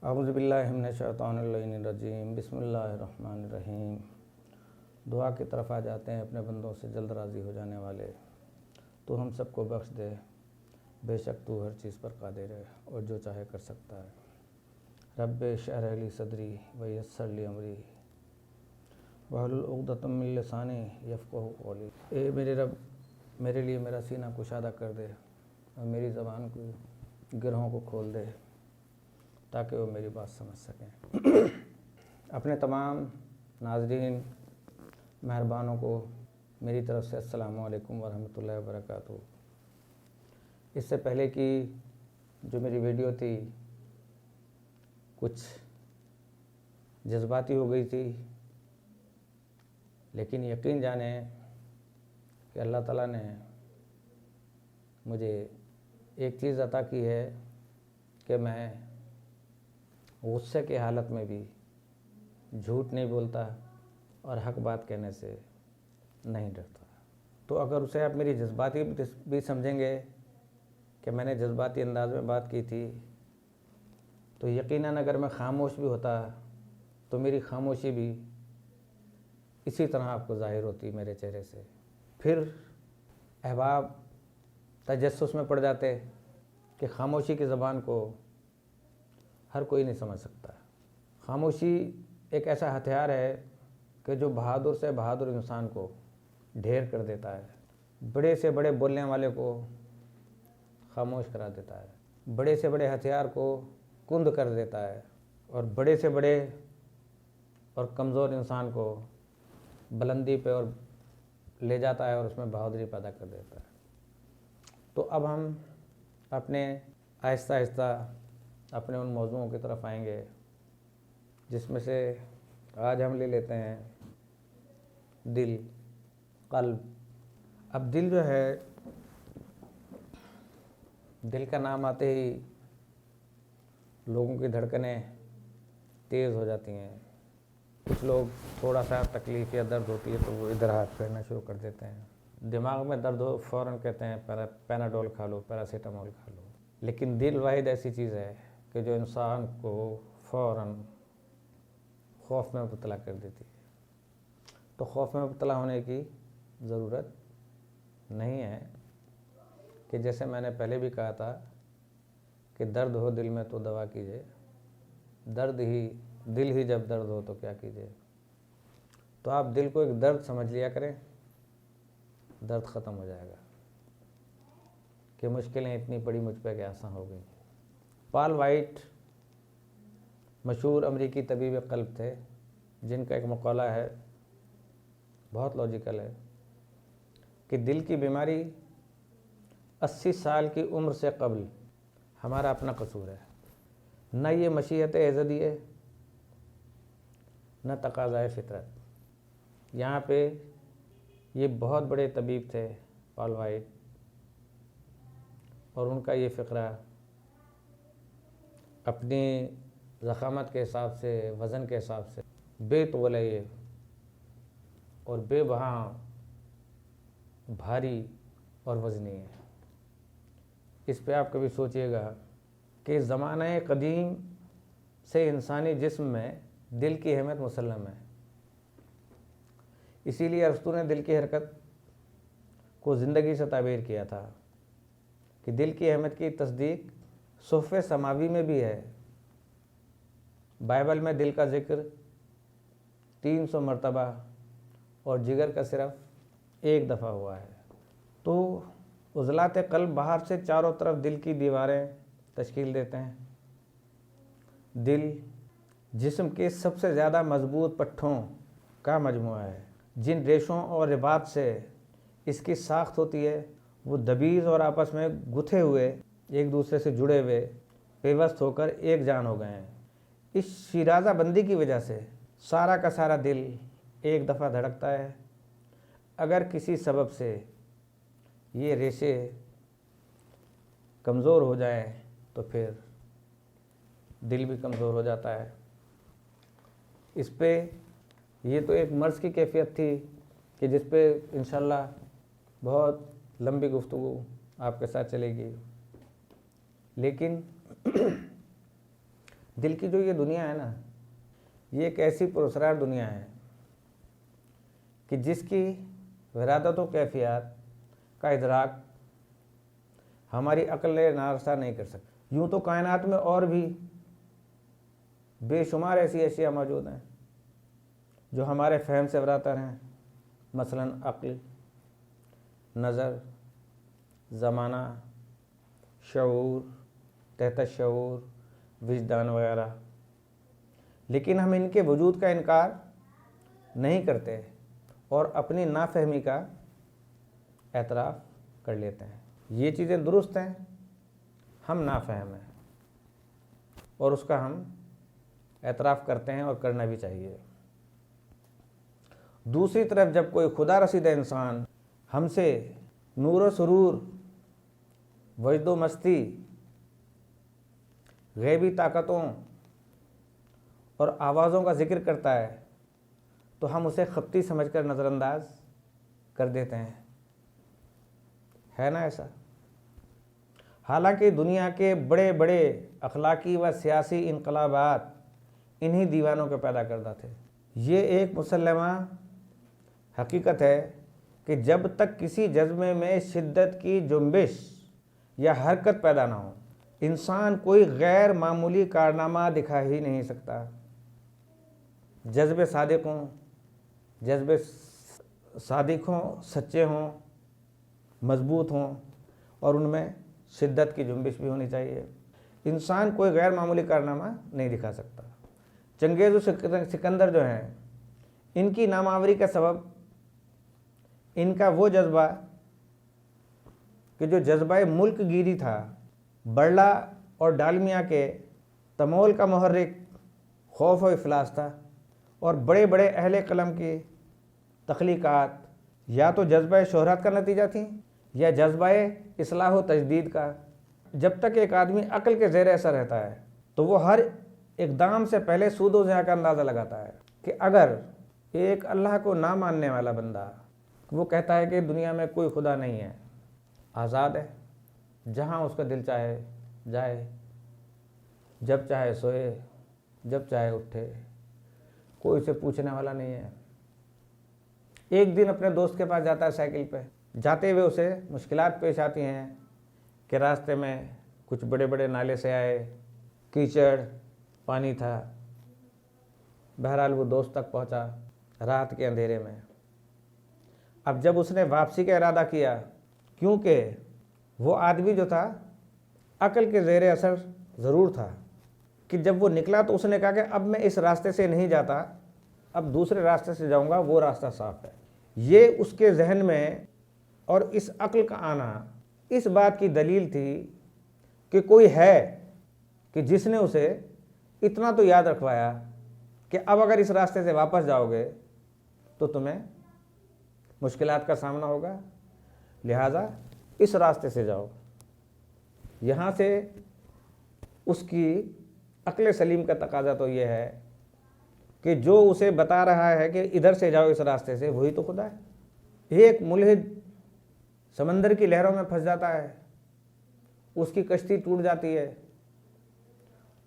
اعوذ باللہ من الشیطان الرجیم، بسم اللہ الرحمن الرحیم۔ دعا کی طرف آ جاتے ہیں اپنے بندوں سے جلد راضی ہو جانے والے۔ تو ہم سب کو بخش دے، بے شک تو ہر چیز پر قادر ہے اور جو چاہے کر سکتا ہے۔ رب اشرح لی صدری ویسر لی امری واحلل عقدۃ من لسانی یفقہوا قولی۔ اے میرے رب، میرے لیے میرا سینہ کشادہ کر دے اور میری زبان کو گرہوں کو کھول دے تاکہ وہ میری بات سمجھ سکیں۔ اپنے تمام ناظرین مہربانوں کو میری طرف سے السلام علیکم ورحمۃ اللہ وبرکاتہ۔ اس سے پہلے کی جو میری ویڈیو تھی کچھ جذباتی ہو گئی تھی، لیکن یقین جانیں کہ اللہ تعالیٰ نے مجھے ایک چیز عطا کی ہے کہ میں غصے کی حالت میں بھی جھوٹ نہیں بولتا اور حق بات کہنے سے نہیں ڈرتا۔ تو اگر اسے آپ میری جذباتی بھی سمجھیں گے کہ میں نے جذباتی انداز میں بات کی تھی، تو یقیناً اگر میں خاموش بھی ہوتا تو میری خاموشی بھی اسی طرح آپ کو ظاہر ہوتی میرے چہرے سے۔ پھر احباب تجسس میں پڑ جاتے کہ خاموشی کی زبان کو ہر کوئی نہیں سمجھ سکتا۔ خاموشی ایک ایسا ہتھیار ہے کہ جو بہادر سے بہادر انسان کو ڈھیر کر دیتا ہے، بڑے سے بڑے بولنے والے کو خاموش کرا دیتا ہے، بڑے سے بڑے ہتھیار کو کند کر دیتا ہے، اور بڑے سے بڑے اور کمزور انسان کو بلندی پہ اور لے جاتا ہے اور اس میں بہادری پیدا کر دیتا ہے۔ تو اب ہم اپنے آہستہ آہستہ اپنے ان موضوعوں کی طرف آئیں گے جس میں سے آج ہم لے لیتے ہیں دل، قلب۔ اب دل جو ہے، دل کا نام آتے ہی لوگوں کی دھڑکنیں تیز ہو جاتی ہیں۔ کچھ لوگ تھوڑا سا تکلیف یا درد ہوتی ہے تو وہ ادھر ہاتھ پھیرنا شروع کر دیتے ہیں۔ دماغ میں درد ہو فوراً کہتے ہیں پیناڈول کھا لو، پیراسیٹامول کھا لو۔ لیکن دل واحد ایسی چیز ہے کہ جو انسان کو فوراً خوف میں مبتلا کر دیتی ہے۔ تو خوف میں مبتلا ہونے کی ضرورت نہیں ہے کہ جیسے میں نے پہلے بھی کہا تھا کہ درد ہو دل میں تو دوا کیجیے، دل ہی جب درد ہو تو کیا کیجیے۔ تو آپ دل کو ایک درد سمجھ لیا کریں، درد ختم ہو جائے گا کہ مشکلیں اتنی پڑی مجھ پہ کہ آسان ہو گئیں۔ پال وائٹ مشہور امریکی طبیب قلب تھے، جن کا ایک مقالہ ہے، بہت لاجیکل ہے، کہ دل کی بیماری 80 سال کی عمر سے قبل ہمارا اپنا قصور ہے، نہ یہ مشیت ازلی ہے نہ تقاضائے فطرت۔ یہاں پہ یہ بہت بڑے طبیب تھے پال وائٹ، اور ان کا یہ فقرہ اپنی ضخامت کے حساب سے، وزن کے حساب سے بے طول ہے یہ، اور بے بہاں بھاری اور وزنی ہے۔ اس پہ آپ کبھی سوچئے گا کہ زمانہ قدیم سے انسانی جسم میں دل کی اہمیت مسلم ہے۔ اسی لیے ارسطو نے دل کی حرکت کو زندگی سے تعبیر کیا تھا کہ دل کی اہمیت کی تصدیق صحف سماوی میں بھی ہے۔ بائبل میں دل کا ذکر 300 مرتبہ اور جگر کا صرف 1 دفعہ ہوا ہے۔ تو عضلات قلب باہر سے چاروں طرف دل کی دیواریں تشکیل دیتے ہیں۔ دل جسم کے سب سے زیادہ مضبوط پٹھوں کا مجموعہ ہے۔ جن ریشوں اور رباط سے اس کی ساخت ہوتی ہے وہ دبیز اور آپس میں گتھے ہوئے، ایک دوسرے سے جڑے ہوئے، پیوست ہو کر ایک جان ہو گئے ہیں۔ اس شیرازہ بندی کی وجہ سے سارا کا سارا دل ایک دفعہ دھڑکتا ہے۔ اگر کسی سبب سے یہ ریشے کمزور ہو جائیں تو پھر دل بھی کمزور ہو جاتا ہے۔ اس پہ یہ تو ایک مرض کی کیفیت تھی کہ جس پہ انشاءاللہ بہت لمبی گفتگو آپ کے ساتھ چلے گی، لیکن دل کی جو یہ دنیا ہے نا، یہ ایک ایسی پراسرار دنیا ہے کہ جس کی ورادت و کیفیات کا ادراک ہماری عقل نارسا نہیں کر سکتی۔ یوں تو کائنات میں اور بھی بے شمار ایسی اشیاء موجود ہیں جو ہمارے فہم سے براتر ہیں، مثلاً عقل، نظر، زمانہ، شعور، تحت شعور، وجدان وغیرہ، لیکن ہم ان کے وجود کا انکار نہیں کرتے اور اپنی نافہمی کا اعتراف کر لیتے ہیں۔ یہ چیزیں درست ہیں، ہم نافہم ہیں اور اس کا ہم اعتراف کرتے ہیں اور کرنا بھی چاہیے۔ دوسری طرف جب کوئی خدا رسیدہ انسان ہم سے نور و سرور، وجد و مستی، غیبی طاقتوں اور آوازوں کا ذکر کرتا ہے تو ہم اسے خپتی سمجھ کر نظر انداز کر دیتے ہیں، ہے نا ایسا؟ حالانکہ دنیا کے بڑے بڑے اخلاقی و سیاسی انقلابات انہی دیوانوں کے پیدا کردہ تھے۔ یہ ایک مسلمہ حقیقت ہے کہ جب تک کسی جذبے میں شدت کی جنبش یا حرکت پیدا نہ ہو، انسان کوئی غیر معمولی کارنامہ دکھا ہی نہیں سکتا۔ جذبے صادق ہوں، سچے ہوں، مضبوط ہوں اور ان میں شدت کی جنبش بھی ہونی چاہیے، انسان کوئی غیر معمولی کارنامہ نہیں دکھا سکتا۔ چنگیز و سکندر جو ہیں، ان کی نامآوری کا سبب ان کا وہ جذبہ کہ جو جذبہ ملک گیری تھا، برلا اور ڈالمیا کے تمول کا محرک خوف و افلاس تھا، اور بڑے بڑے اہل قلم کی تخلیقات یا تو جذبہ شہرت کا نتیجہ تھیں یا جذبہ اصلاح و تجدید کا۔ جب تک ایک آدمی عقل کے زیر اثر رہتا ہے تو وہ ہر اقدام سے پہلے سود و ضیاع کا اندازہ لگاتا ہے کہ اگر ایک اللہ کو نہ ماننے والا بندہ وہ کہتا ہے کہ دنیا میں کوئی خدا نہیں ہے، آزاد ہے، جہاں اس کا دل چاہے جائے، جب چاہے سوئے، جب چاہے اٹھے، کوئی اسے پوچھنے والا نہیں ہے۔ ایک دن اپنے دوست کے پاس جاتا ہے سائیکل پہ، جاتے ہوئے اسے مشکلات پیش آتی ہیں کہ راستے میں کچھ بڑے بڑے نالے سے آئے، کیچڑ، پانی تھا۔ بہرحال وہ دوست تک پہنچا رات کے اندھیرے میں۔ اب جب اس نے واپسی کا ارادہ کیا، کیونکہ وہ آدمی جو تھا عقل کے زیر اثر ضرور تھا، کہ جب وہ نکلا تو اس نے کہا کہ اب میں اس راستے سے نہیں جاتا، اب دوسرے راستے سے جاؤں گا، وہ راستہ صاف ہے۔ یہ اس کے ذہن میں اور اس عقل کا آنا اس بات کی دلیل تھی کہ کوئی ہے کہ جس نے اسے اتنا تو یاد رکھوایا کہ اب اگر اس راستے سے واپس جاؤ گے تو تمہیں مشکلات کا سامنا ہوگا، لہٰذا اس راستے سے جاؤ۔ یہاں سے اس کی عقل سلیم کا تقاضا تو یہ ہے کہ جو اسے بتا رہا ہے کہ ادھر سے جاؤ اس راستے سے، وہی تو خدا ہے۔ ایک ملحد سمندر کی لہروں میں پھنس جاتا ہے، اس کی کشتی ٹوٹ جاتی ہے،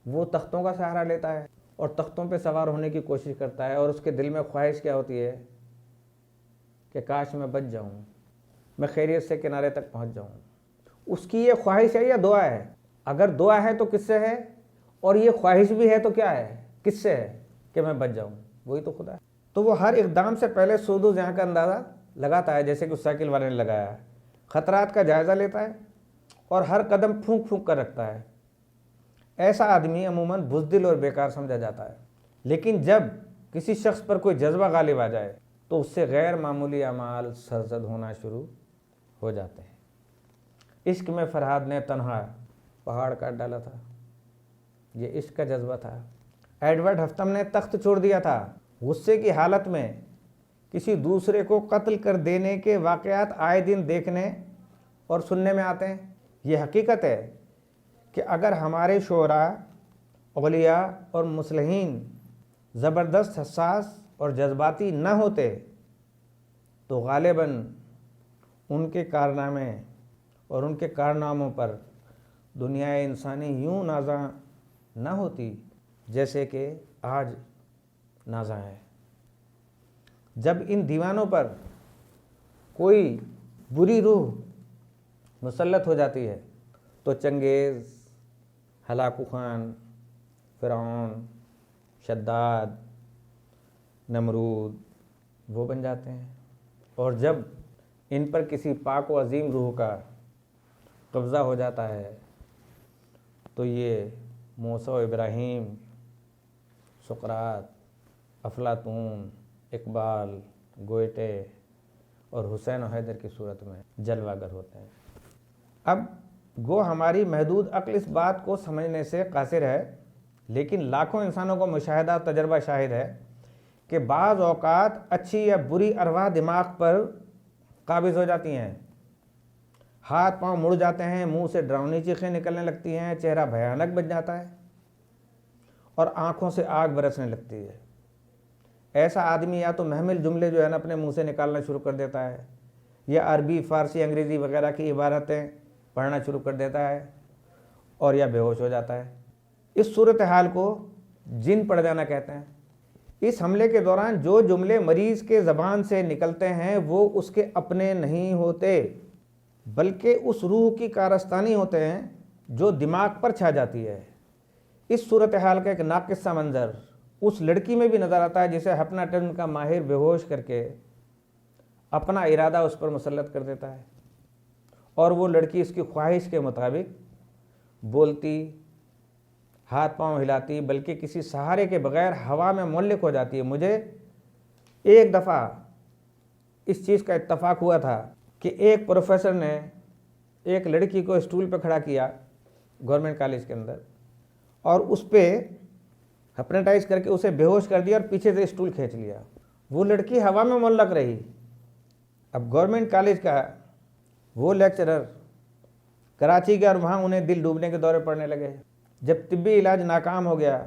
وہ تختوں کا سہارا لیتا ہے اور تختوں پہ سوار ہونے کی کوشش کرتا ہے، اور اس کے دل میں خواہش کیا ہوتی ہے کہ کاش میں بچ جاؤں، میں خیریت سے کنارے تک پہنچ جاؤں۔ اس کی یہ خواہش ہے یا دعا ہے؟ اگر دعا ہے تو کس سے ہے، اور یہ خواہش بھی ہے تو کیا ہے، کس سے ہے کہ میں بچ جاؤں؟ وہی تو خدا ہے۔ تو وہ ہر اقدام سے پہلے سود و ضیاع کا اندازہ لگاتا ہے، جیسے کہ اس سائیکل والے نے لگایا ہے، خطرات کا جائزہ لیتا ہے اور ہر قدم پھونک پھونک کر رکھتا ہے۔ ایسا آدمی عموماً بزدل اور بیکار سمجھا جاتا ہے، لیکن جب کسی شخص پر کوئی جذبہ غالب آ جائے تو اس سے غیر معمولی اعمال سرزد ہونا شروع ہو جاتے ہیں۔ عشق میں فرہاد نے تنہا پہاڑ کاٹ ڈالا تھا، یہ عشق کا جذبہ تھا۔ ایڈورڈ ہفتم نے تخت چھوڑ دیا تھا، غصے کی حالت میں کسی دوسرے کو قتل کر دینے کے واقعات آئے دن دیکھنے اور سننے میں آتے ہیں۔ یہ حقیقت ہے کہ اگر ہمارے شعراء، اولیاء اور مصلحین زبردست، حساس اور جذباتی نہ ہوتے تو غالباً ان کے کارنامے اور ان کے کارناموں پر دنیا انسانی یوں نازاں نہ ہوتی جیسے کہ آج نازاں ہے۔ جب ان دیوانوں پر کوئی بری روح مسلط ہو جاتی ہے تو چنگیز، ہلاکو خان، فرعون، شداد، نمرود وہ بن جاتے ہیں۔ اور جب ان پر کسی پاک و عظیم روح کا قبضہ ہو جاتا ہے تو یہ موسیٰ و ابراہیم، سقراط، افلاطون، اقبال، گوئٹے اور حسین و حیدر کی صورت میں جلوہ گر ہوتے ہیں۔ اب گو ہماری محدود عقل اس بات کو سمجھنے سے قاصر ہے، لیکن لاکھوں انسانوں کو مشاہدہ تجربہ شاہد ہے کہ بعض اوقات اچھی یا بری ارواح دماغ پر قابض ہو جاتی ہیں، ہاتھ پاؤں مڑ جاتے ہیں، منہ سے ڈراؤنی چیخیں نکلنے لگتی ہیں، چہرہ بھیانک بن جاتا ہے اور آنکھوں سے آگ برسنے لگتی ہے۔ ایسا آدمی یا تو محمل جملے جو ہے نا اپنے منہ سے نکالنا شروع کر دیتا ہے، یا عربی، فارسی، انگریزی وغیرہ کی عبارتیں پڑھنا شروع کر دیتا ہے، اور یا بے ہوش ہو جاتا ہے۔ اس صورتحال کو جن پڑ جانا کہتے ہیں۔ اس حملے کے دوران جو جملے مریض کے زبان سے نکلتے ہیں وہ اس کے اپنے نہیں ہوتے، بلکہ اس روح کی کارستانی ہوتے ہیں جو دماغ پر چھا جاتی ہے۔ اس صورتحال کا ایک ناقص سا منظر اس لڑکی میں بھی نظر آتا ہے جسے ہپناٹزم کا ماہر بے ہوش کر کے اپنا ارادہ اس پر مسلط کر دیتا ہے، اور وہ لڑکی اس کی خواہش کے مطابق بولتی، ہاتھ پاؤں ہلاتی، بلکہ کسی سہارے کے بغیر ہوا میں معلق ہو جاتی ہے۔ مجھے ایک دفعہ اس چیز کا اتفاق ہوا تھا کہ ایک پروفیسر نے ایک لڑکی کو اسٹول پہ کھڑا کیا گورنمنٹ کالج کے اندر، اور اس پہ ہپناٹائز کر کے اسے بے ہوش کر دیا اور پیچھے سے اسٹول کھینچ لیا۔ وہ لڑکی ہوا میں معلق رہی۔ اب گورنمنٹ کالج کا وہ لیکچرر کراچی گیا اور وہاں انہیں دل ڈوبنے کے دورے پڑنے لگے۔ جب طبی علاج ناکام ہو گیا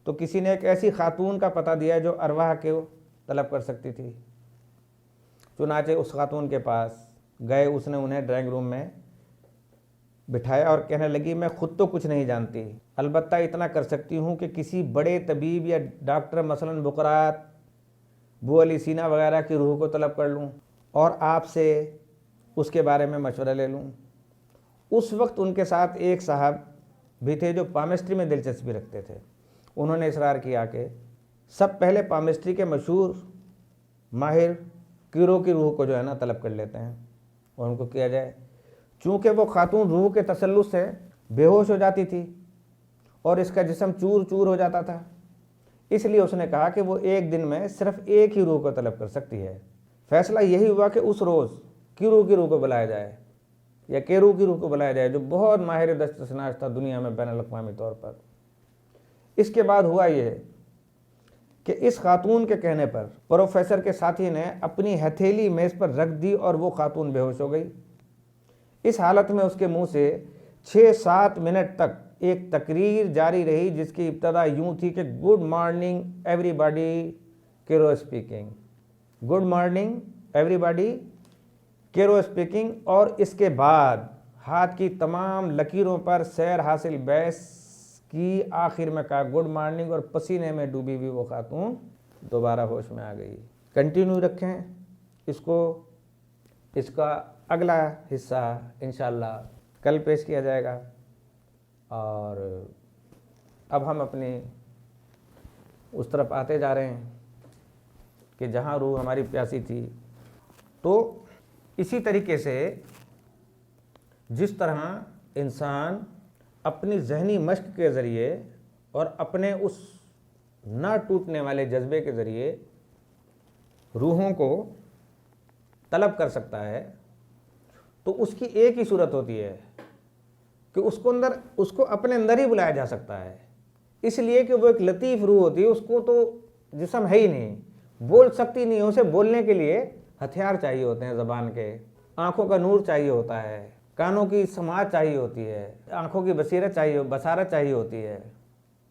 تو کسی نے ایک ایسی خاتون کا پتہ دیا جو ارواح کو طلب کر سکتی تھی۔ چنانچہ اس خاتون کے پاس گئے، اس نے انہیں ڈرائنگ روم میں بٹھایا اور کہنے لگی، میں خود تو کچھ نہیں جانتی، البتہ اتنا کر سکتی ہوں کہ کسی بڑے طبیب یا ڈاکٹر، مثلاً بقراط، بو علی سینا وغیرہ کی روح کو طلب کر لوں اور آپ سے اس کے بارے میں مشورہ لے لوں۔ اس وقت ان کے ساتھ ایک صاحب بھی تھے جو پامسٹری میں دلچسپی رکھتے تھے۔ انہوں نے اصرار کیا کہ سب پہلے پامسٹری کے مشہور ماہر کیرو کی روح کو جو ہے نا طلب کر لیتے ہیں اور ان کو کیا جائے۔ چونکہ وہ خاتون روح کے تسلط سے بے ہوش ہو جاتی تھی اور اس کا جسم چور چور ہو جاتا تھا، اس لیے اس نے کہا کہ وہ ایک دن میں صرف ایک ہی روح کو طلب کر سکتی ہے۔ فیصلہ یہی ہوا کہ اس روز کیرو کی روح کو بلایا جائے، یا کیرو کی روح کو بلایا جائے، جو بہت ماہر دست شناس تھا دنیا میں بین الاقوامی طور پر۔ اس کے بعد ہوا یہ کہ اس خاتون کے کہنے پر پروفیسر کے ساتھی نے اپنی ہتھیلی میز پر رکھ دی اور وہ خاتون بے ہوش ہو گئی۔ اس حالت میں اس کے منہ سے 6-7 منٹ تک ایک تقریر جاری رہی جس کی ابتدا یوں تھی کہ good morning everybody, Cairo speaking, good morning everybody, Cairo speaking, اور اس کے بعد ہاتھ کی تمام لکیروں پر سیر حاصل بیس کی، آخر میں کہا گڈ مارننگ، اور پسینے میں ڈوبی ہوئی وہ خاتون دوبارہ ہوش میں آ گئی۔ کنٹینیو رکھیں اس کو، اس کا اگلا حصہ انشاءاللہ کل پیش کیا جائے گا۔ اور اب ہم اپنی اس طرف آتے جا رہے ہیں کہ جہاں روح ہماری پیاسی تھی۔ تو اسی طریقے سے جس طرح انسان اپنی ذہنی مشق کے ذریعے اور اپنے اس نہ ٹوٹنے والے جذبے کے ذریعے روحوں کو طلب کر سکتا ہے، تو اس کی ایک ہی صورت ہوتی ہے کہ اس کو اپنے اندر ہی بلایا جا سکتا ہے، اس لیے کہ وہ ایک لطیف روح ہوتی ہے، اس کو تو جسم ہے ہی نہیں، بول سکتی نہیں ہے، اسے بولنے کے لیے ہتھیار چاہیے ہوتے ہیں زبان کے، آنکھوں کا نور چاہیے ہوتا ہے، کانوں کی سماعت چاہیے ہوتی ہے، آنکھوں کی بصیرت چاہیے ہوتی ہے،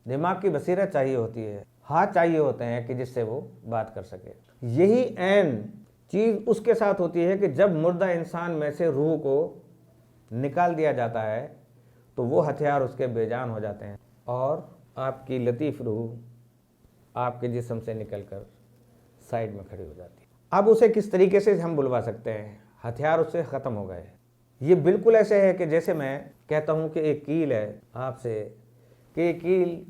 دماغ کی بصیرت چاہیے ہوتی ہے، ہاتھ چاہیے ہوتے ہیں کہ جس سے وہ بات کر سکے۔ یہی عین چیز اس کے ساتھ ہوتی ہے کہ جب مردہ انسان میں سے روح کو نکال دیا جاتا ہے تو وہ ہتھیار اس کے بے جان ہو جاتے ہیں اور آپ کی لطیف روح آپ کے جسم سے نکل کر سائڈ میں کھڑی ہو جاتی ہے۔ اب اسے کس طریقے سے ہم بلوا سکتے ہیں؟ ہتھیار اس سے ختم ہو گئے۔ یہ بالکل ایسے ہے کہ جیسے میں کہتا ہوں کہ ایک کیل ہے آپ سے، کہ یہ کیل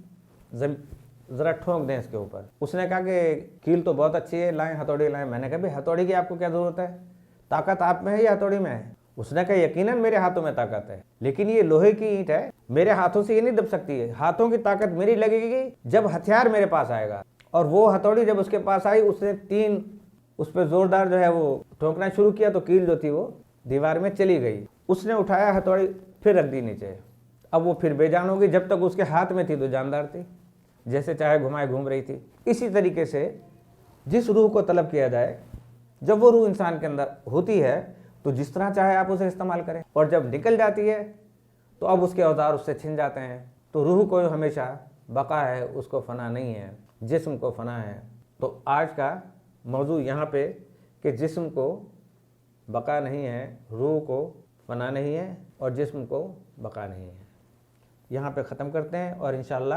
ذرا ٹھونک دیں اس کے اوپر۔ اس نے کہا کہ کیل تو بہت اچھی ہے، لائیں ہتھوڑی لائیں۔ میں نے کہا بھائی ہتھوڑی کی آپ کو کیا ضرورت ہے؟ طاقت آپ میں ہے یا ہتھوڑی میں ہے؟ اس نے کہا یقیناً میرے ہاتھوں میں طاقت ہے، لیکن یہ لوہے کی اینٹ ہے، میرے ہاتھوں سے یہ نہیں دب سکتی ہے۔ ہاتھوں کی طاقت میری لگے گی جب ہتھیار میرے پاس آئے گا۔ اور وہ ہتھوڑی جب اس کے پاس آئی، اس نے 3 اس پہ زوردار جو ہے وہ ٹھونکنا شروع کیا تو کیل جو تھی وہ دیوار میں چلی گئی۔ اس نے اٹھایا ہتھوڑی پھر رکھ دی نیچے۔ اب وہ پھر بے جان ہو گئی، جب تک اس کے ہاتھ میں تھی تو جاندار تھی، جیسے چاہے گھمائے گھوم رہی تھی۔ اسی طریقے سے جس روح کو طلب کیا جائے، جب وہ روح انسان کے اندر ہوتی ہے تو جس طرح چاہے آپ اسے استعمال کریں، اور جب نکل جاتی ہے تو اب اس کے اوزار اس سے چھن جاتے ہیں۔ تو روح کو ہمیشہ بقا ہے، اس کو فنا نہیں ہے، جسم کو فنا ہے۔ تو آج کا موضوع یہاں پہ کہ جسم کو بقا نہیں ہے، روح کو فنا نہیں ہے، اور جسم کو بقا نہیں ہے، یہاں پہ ختم کرتے ہیں۔ اور انشاءاللہ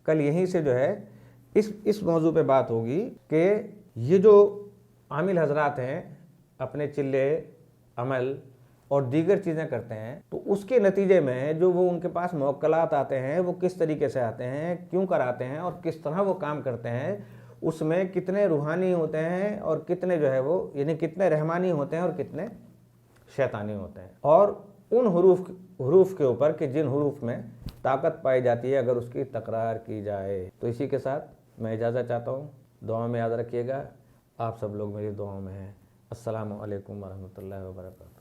کل یہیں سے جو ہے اس موضوع پہ بات ہوگی کہ یہ جو عامل حضرات ہیں اپنے چلے عمل اور دیگر چیزیں کرتے ہیں، تو اس کے نتیجے میں جو وہ ان کے پاس موکلات آتے ہیں وہ کس طریقے سے آتے ہیں، کیوں کراتے ہیں، اور کس طرح وہ کام کرتے ہیں، اس میں کتنے روحانی ہوتے ہیں اور کتنے جو ہے وہ یعنی کتنے رحمانی ہوتے ہیں اور کتنے شیطانی ہوتے ہیں، اور ان حروف کے اوپر کہ جن حروف میں طاقت پائی جاتی ہے اگر اس کی تکرار کی جائے۔ تو اسی کے ساتھ میں اجازت چاہتا ہوں، دعاؤں میں یاد رکھیے گا، آپ سب لوگ میری دعاؤں میں ہیں۔ السلام علیکم ورحمۃ اللہ وبرکاتہ۔